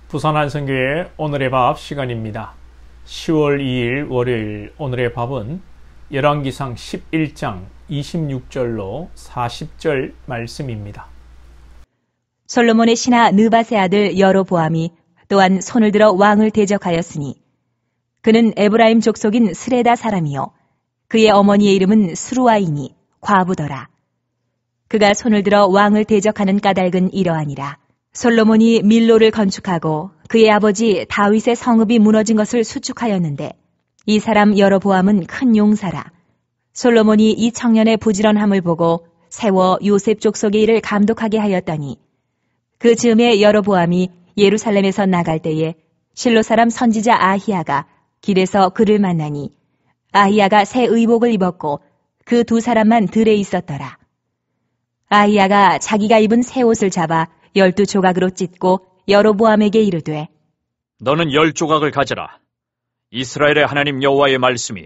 부산 한성교회 오늘의 밥 시간입니다. 10월 2일 월요일 오늘의 밥은 열왕기상 11장 26절로 40절 말씀입니다. 솔로몬의 신하 느밧의 아들 여로보암이 또한 손을 들어 왕을 대적하였으니 그는 에브라임 족속인 스레다 사람이요 그의 어머니의 이름은 스루아이니 과부더라. 그가 손을 들어 왕을 대적하는 까닭은 이러하니라. 솔로몬이 밀로를 건축하고 그의 아버지 다윗의 성읍이 무너진 것을 수축하였는데 이 사람 여로보암은 큰 용사라. 솔로몬이 이 청년의 부지런함을 보고 세워 요셉 족속의 일을 감독하게 하였더니 그 즈음에 여로보암이 예루살렘에서 나갈 때에 실로 사람 선지자 아히야가 길에서 그를 만나니 아히야가 새 의복을 입었고 그 두 사람만 들에 있었더라. 아히야가 자기가 입은 새 옷을 잡아 12조각으로 찢고 여로보암에게 이르되 너는 10조각을 가져라. 이스라엘의 하나님 여호와의 말씀이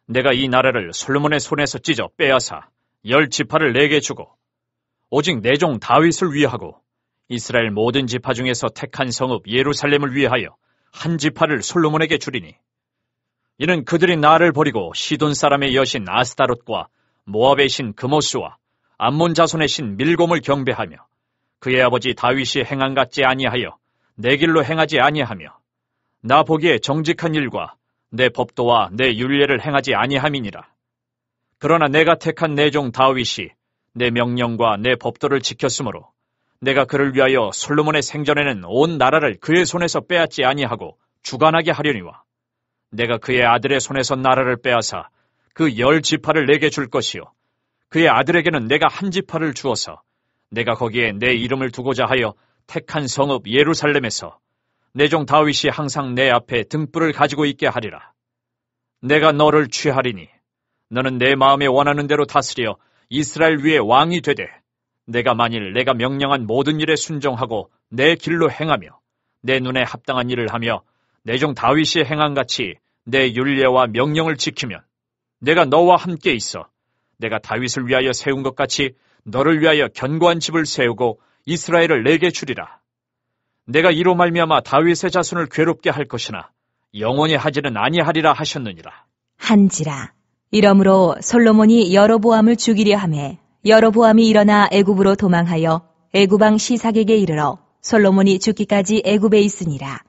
내가 이 나라를 솔로몬의 손에서 찢어 빼앗아 10지파를 내게 주고 오직 내 종 다윗을 위하고 이스라엘 모든 지파 중에서 택한 성읍 예루살렘을 위하여 한 지파를 솔로몬에게 주리니 이는 그들이 나를 버리고 시돈 사람의 여신 아스타롯과 모압의 신 그모스와 암몬 자손의 신 밀곰을 경배하며 그의 아버지 다윗이 행한 같지 아니하여 내 길로 행하지 아니하며 나 보기에 정직한 일과 내 법도와 내 율례를 행하지 아니함이니라. 그러나 내가 택한 내 종 다윗이 내 명령과 내 법도를 지켰으므로 내가 그를 위하여 솔로몬의 생전에는 온 나라를 그의 손에서 빼앗지 아니하고 주관하게 하려니와 내가 그의 아들의 손에서 나라를 빼앗아 그 10지파를 내게 줄 것이요 그의 아들에게는 내가 한 지파를 주어서 내가 거기에 내 이름을 두고자 하여 택한 성읍 예루살렘에서 내 종 다윗이 항상 내 앞에 등불을 가지고 있게 하리라. 내가 너를 취하리니 너는 내 마음에 원하는 대로 다스려 이스라엘 위에 왕이 되되 내가 만일 내가 명령한 모든 일에 순종하고 내 길로 행하며 내 눈에 합당한 일을 하며 내 종 다윗이 행한 같이 내 율례와 명령을 지키면 내가 너와 함께 있어 내가 다윗을 위하여 세운 것 같이 너를 위하여 견고한 집을 세우고 이스라엘을 내게 주리라. 내가 이로 말미암아 다윗의 자손을 괴롭게 할 것이나 영원히 하지는 아니하리라 하셨느니라. 한지라. 이러므로 솔로몬이 여로보암을 죽이려 하매 여로보암이 일어나 애굽으로 도망하여 애굽 왕 시삭에게 이르러 솔로몬이 죽기까지 애굽에 있으니라.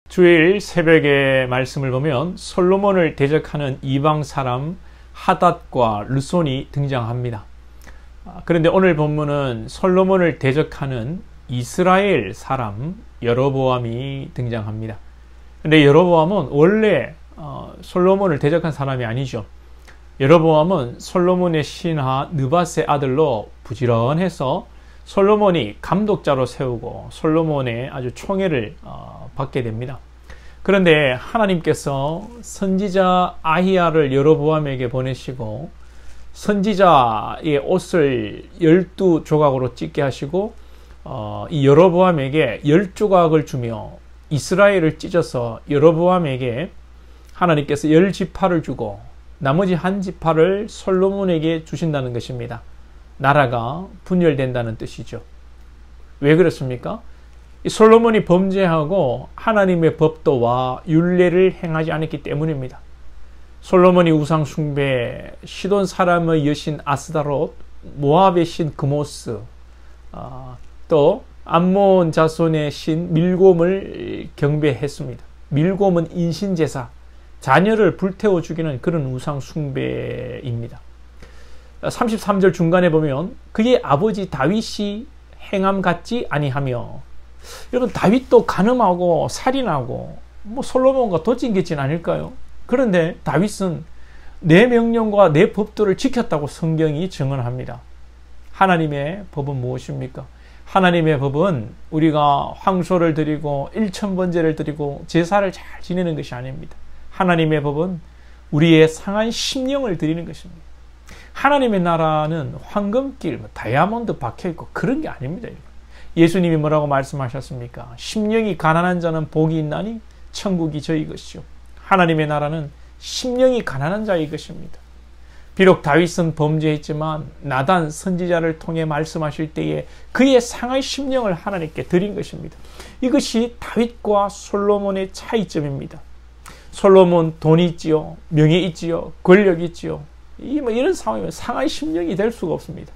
주일 새벽의 말씀을 보면 솔로몬을 대적하는 이방 사람 하닷과 르손이 등장합니다. 그런데 오늘 본문은 솔로몬을 대적하는 이스라엘 사람 여로보암이 등장합니다. 그런데 여로보암은 원래 솔로몬을 대적한 사람이 아니죠. 여로보암은 솔로몬의 신하 느밧의 아들로 부지런해서 솔로몬이 감독자로 세우고 솔로몬의 아주 총애를 받게 됩니다. 그런데 하나님께서 선지자 아히야를 여로보암에게 보내시고 선지자의 옷을 12조각으로 찢게 하시고 이 여로보암에게 10조각을 주며 이스라엘을 찢어서 여로보암에게 하나님께서 10지파를 주고 나머지 한 지파를 솔로몬에게 주신다는 것입니다. 나라가 분열된다는 뜻이죠. 왜 그렇습니까? 이 솔로몬이 범죄하고 하나님의 법도와 율례를 행하지 않았기 때문입니다. 솔로몬이 우상 숭배, 시돈 사람의 여신 아스다롯, 모압의 신 그모스, 또 암몬 자손의 신 밀곰을 경배했습니다. 밀곰은 인신제사, 자녀를 불태워 죽이는 그런 우상 숭배입니다. 33절 중간에 보면 그의 아버지 다윗이 행함 같지 아니하며, 여러분 다윗도 간음하고 살인하고 솔로몬과 도찐개찐 아닐까요? 그런데 다윗은 내 명령과 내 법도를 지켰다고 성경이 증언합니다. 하나님의 법은 무엇입니까? 하나님의 법은 우리가 황소를 드리고 일천번제를 드리고 제사를 잘 지내는 것이 아닙니다. 하나님의 법은 우리의 상한 심령을 드리는 것입니다. 하나님의 나라는 황금길, 다이아몬드 박혀있고 그런 게 아닙니다. 예수님이 뭐라고 말씀하셨습니까? 심령이 가난한 자는 복이 있나니 천국이 저희 것이요. 하나님의 나라는 심령이 가난한 자의 것입니다. 비록 다윗은 범죄했지만 나단 선지자를 통해 말씀하실 때에 그의 상한 심령을 하나님께 드린 것입니다. 이것이 다윗과 솔로몬의 차이점입니다. 솔로몬 돈이 있지요, 명예 있지요, 권력이 있지요. 이런 상황이면 상한 심령이 될 수가 없습니다.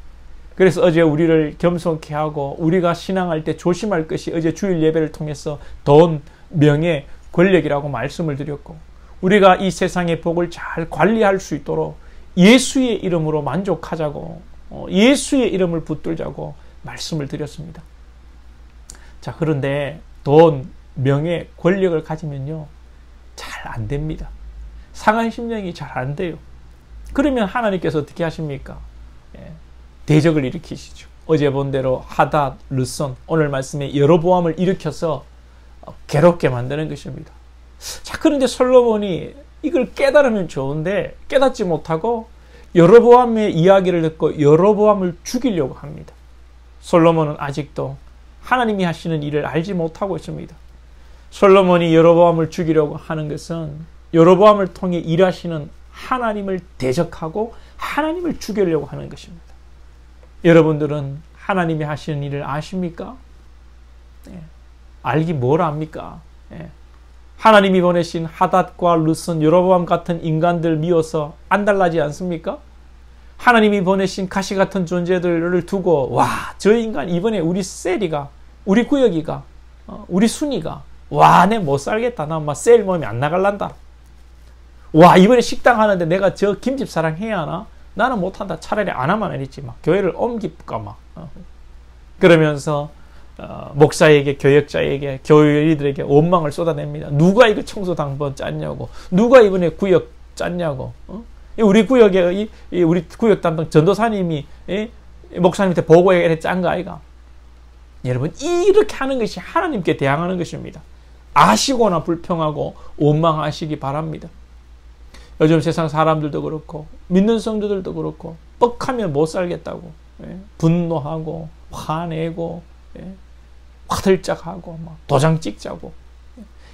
그래서 어제 우리를 겸손케 하고 우리가 신앙할 때 조심할 것이 어제 주일 예배를 통해서 돈, 명예, 권력이라고 말씀을 드렸고, 우리가 이 세상의 복을 잘 관리할 수 있도록 예수의 이름으로 만족하자고, 예수의 이름을 붙들자고 말씀을 드렸습니다. 자, 그런데 돈, 명예, 권력을 가지면요, 잘 안 됩니다. 상한 심령이 잘 안 돼요. 그러면 하나님께서 어떻게 하십니까? 대적을 일으키시죠. 어제 본 대로 하닷, 르손, 오늘 말씀에 여로보암을 일으켜서 괴롭게 만드는 것입니다. 자, 그런데 솔로몬이 이걸 깨달으면 좋은데 깨닫지 못하고 여로보암의 이야기를 듣고 여로보암을 죽이려고 합니다. 솔로몬은 아직도 하나님이 하시는 일을 알지 못하고 있습니다. 솔로몬이 여로보암을 죽이려고 하는 것은 여로보암을 통해 일하시는 하나님을 대적하고 하나님을 죽이려고 하는 것입니다. 여러분들은 하나님이 하시는 일을 아십니까? 알기 뭘 압니까? 하나님이 보내신 하닷과 르손, 여로보암 같은 인간들 미워서 안달나지 않습니까? 하나님이 보내신 가시 같은 존재들을 두고, 와, 저 인간 이번에 우리 셀이가, 우리 구역이가, 우리 순이가, 와, 내 못 살겠다. 나 막 셀 몸이 안 나갈란다. 와, 이번에 식당 하는데 내가 저 김집 사랑 해야 하나? 나는 못한다. 차라리 안 하면 아니지. 막 교회를 옮길까 막. 그러면서 목사에게, 교역자에게, 교회리들에게 원망을 쏟아냅니다. 누가 이거 청소당번 짰냐고, 누가 이번에 구역 짰냐고. 우리 구역에 우리 구역 담당 전도사님이 목사님한테 보고해 짠 거 아이가? 여러분, 이렇게 하는 것이 하나님께 대항하는 것입니다. 아시거나 불평하고 원망하시기 바랍니다. 요즘 세상 사람들도 그렇고 믿는 성도들도 그렇고 뻑하면 못 살겠다고 분노하고 화내고 화들짝하고 막 도장 찍자고.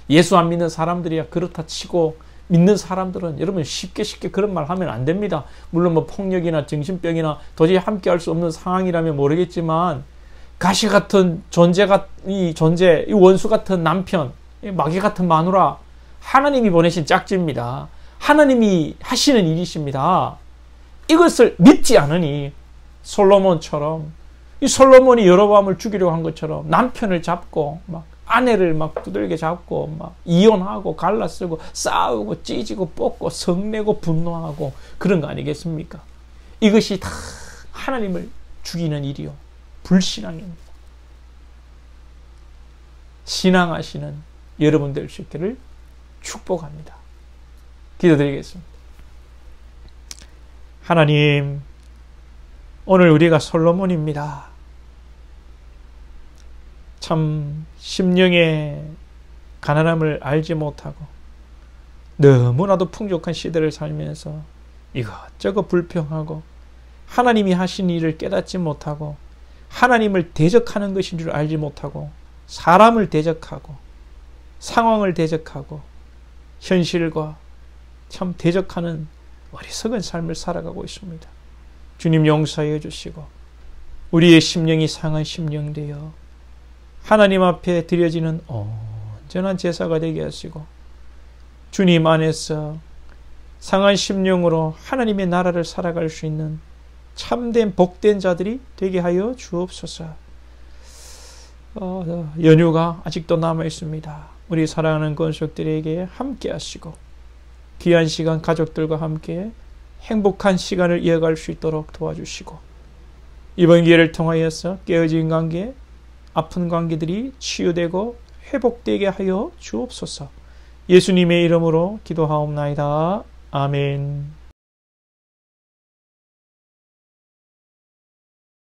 예수 안 믿는 사람들이야 그렇다 치고 믿는 사람들은 여러분 쉽게 그런 말 하면 안 됩니다. 물론 뭐 폭력이나 정신병이나 도저히 함께 할 수 없는 상황이라면 모르겠지만, 가시 같은 이 원수 같은 남편, 마귀 같은 마누라, 하나님이 보내신 짝지입니다. 하나님이 하시는 일이십니다. 이것을 믿지 않으니 솔로몬처럼, 이 솔로몬이 여로보암을 죽이려고 한 것처럼 남편을 잡고 막 아내를 막 두들겨 잡고 막 이혼하고 갈라쓰고 싸우고 찢고 뽑고 성내고 분노하고 그런 거 아니겠습니까? 이것이 다 하나님을 죽이는 일이요, 불신앙입니다. 신앙하시는 여러분 될 수 있기를 축복합니다. 기도드리겠습니다. 하나님, 오늘 우리가 솔로몬입니다. 참 심령의 가난함을 알지 못하고 너무나도 풍족한 시대를 살면서 이것저것 불평하고 하나님이 하신 일을 깨닫지 못하고 하나님을 대적하는 것인 줄 알지 못하고 사람을 대적하고 상황을 대적하고 현실과 참 대적하는 어리석은 삶을 살아가고 있습니다. 주님 용서해 주시고 우리의 심령이 상한 심령 되어 하나님 앞에 드려지는 온전한 제사가 되게 하시고 주님 안에서 상한 심령으로 하나님의 나라를 살아갈 수 있는 참된 복된 자들이 되게 하여 주옵소서. 연휴가 아직도 남아 있습니다. 우리 사랑하는 권속들에게 함께 하시고 귀한 시간 가족들과 함께 행복한 시간을 이어갈 수 있도록 도와주시고 이번 기회를 통하여서 깨어진 관계, 아픈 관계들이 치유되고 회복되게 하여 주옵소서. 예수님의 이름으로 기도하옵나이다. 아멘.